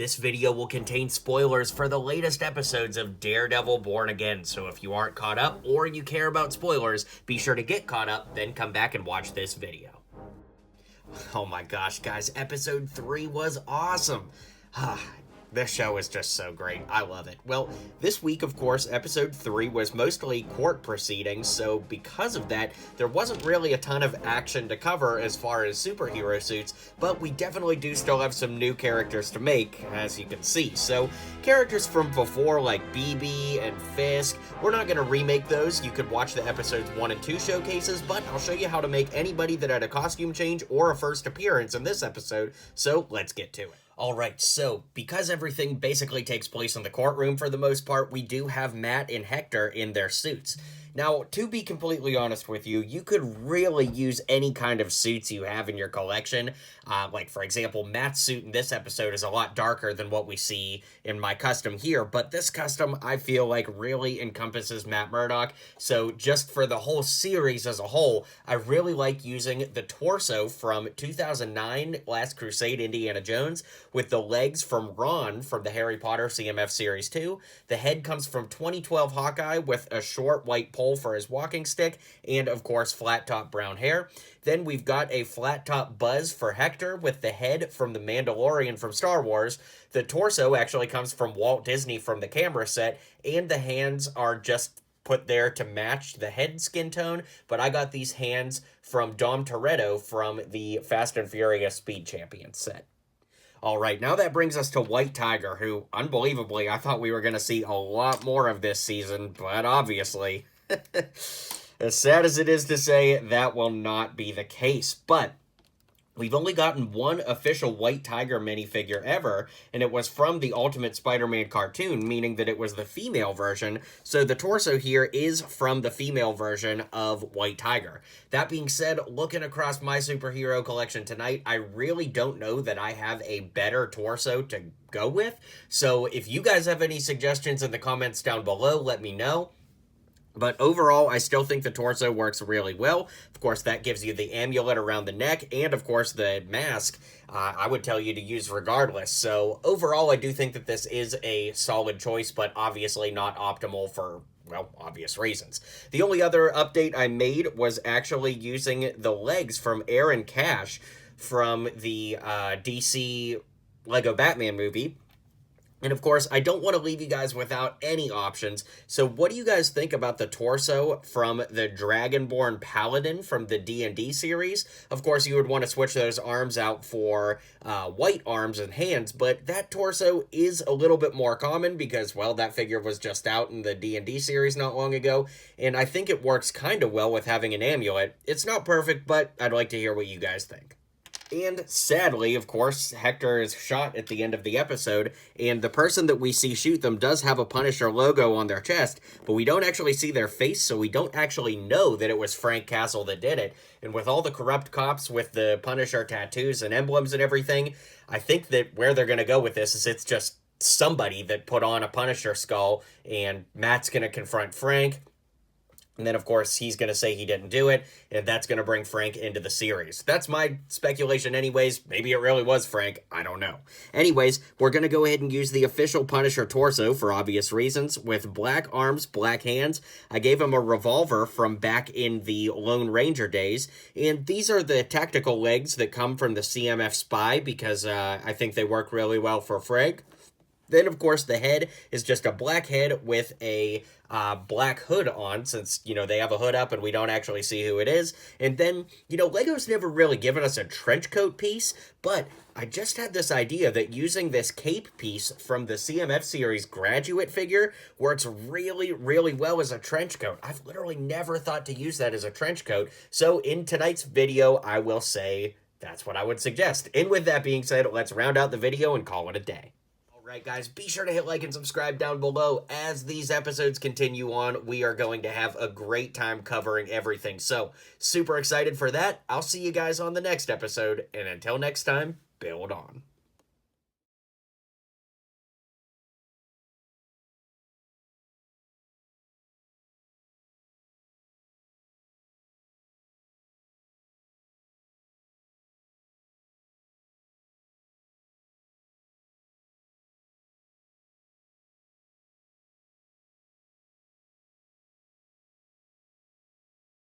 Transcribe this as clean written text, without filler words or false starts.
This video will contain spoilers for the latest episodes of Daredevil Born Again, so if you aren't caught up or you care about spoilers, be sure to get caught up, then come back and watch this video. Oh my gosh, guys, episode 3 was awesome. This show is just so great. I love it. Well, this week, of course, episode 3 was mostly court proceedings, so because of that, there wasn't really a ton of action to cover as far as superhero suits, but we definitely do still have some new characters to make, as you can see. So, characters from before, like BB and Fisk, we're not going to remake those. You could watch the episodes 1 and 2 showcases, but I'll show you how to make anybody that had a costume change or a first appearance in this episode, so let's get to it. Alright, so, because everything basically takes place in the courtroom for the most part, we do have Matt and Hector in their suits. Now, to be completely honest with you, you could really use any kind of suits you have in your collection. Like, for example, Matt's suit in this episode is a lot darker than what we see in my custom here, but this custom, I feel like, really encompasses Matt Murdock. So, just for the whole series as a whole, I really like using the torso from 2009 Last Crusade Indiana Jones, with the legs from Ron from the Harry Potter CMF Series 2. The head comes from 2012 Hawkeye with a short white pole for his walking stick, and of course flat top brown hair. Then we've got a flat top Buzz for Hector with the head from the Mandalorian from Star Wars. The torso actually comes from Walt Disney from the camera set, and the hands are just put there to match the head skin tone, but I got these hands from Dom Toretto from the Fast and Furious Speed Champions set. Alright, now that brings us to White Tiger, who, unbelievably, I thought we were going to see a lot more of this season, but obviously, as sad as it is to say, that will not be the case. But we've only gotten one official White Tiger minifigure ever, and it was from the Ultimate Spider-Man cartoon, meaning that it was the female version, so the torso here is from the female version of White Tiger. That being said, looking across my superhero collection tonight, I really don't know that I have a better torso to go with, so if you guys have any suggestions in the comments down below, let me know. But overall, I still think the torso works really well. Of course, that gives you the amulet around the neck, and of course, the mask, I would tell you to use regardless. So overall, I do think that this is a solid choice, but obviously not optimal for, well, obvious reasons. The only other update I made was actually using the legs from Aaron Cash from the DC Lego Batman movie. And of course, I don't want to leave you guys without any options, so what do you guys think about the torso from the Dragonborn Paladin from the D&D series? Of course, you would want to switch those arms out for white arms and hands, but that torso is a little bit more common because, well, that figure was just out in the D&D series not long ago, and I think it works kind of well with having an amulet. It's not perfect, but I'd like to hear what you guys think. And sadly, of course, Hector is shot at the end of the episode, and the person that we see shoot them does have a Punisher logo on their chest, but we don't actually see their face, so we don't actually know that it was Frank Castle that did it. And with all the corrupt cops with the Punisher tattoos and emblems and everything, I think that where they're going to go with this is it's just somebody that put on a Punisher skull, and Matt's going to confront Frank. And then, of course, he's going to say he didn't do it, and that's going to bring Frank into the series. That's my speculation anyways. Maybe it really was Frank. I don't know. Anyways, we're going to go ahead and use the official Punisher torso for obvious reasons, with black arms, black hands. I gave him a revolver from back in the Lone Ranger days, and these are the tactical legs that come from the CMF Spy, because I think they work really well for Frank. Then, of course, the head is just a black head with a black hood on, since, you know, they have a hood up and we don't actually see who it is. And then, you know, Lego's never really given us a trench coat piece, but I just had this idea that using this cape piece from the CMF series graduate figure works really, really well as a trench coat. I've literally never thought to use that as a trench coat, so in tonight's video, I will say that's what I would suggest. And with that being said, let's round out the video and call it a day. Alright guys, be sure to hit like and subscribe down below. As these episodes continue on, we are going to have a great time covering everything. So, super excited for that. I'll see you guys on the next episode, and until next time, build on.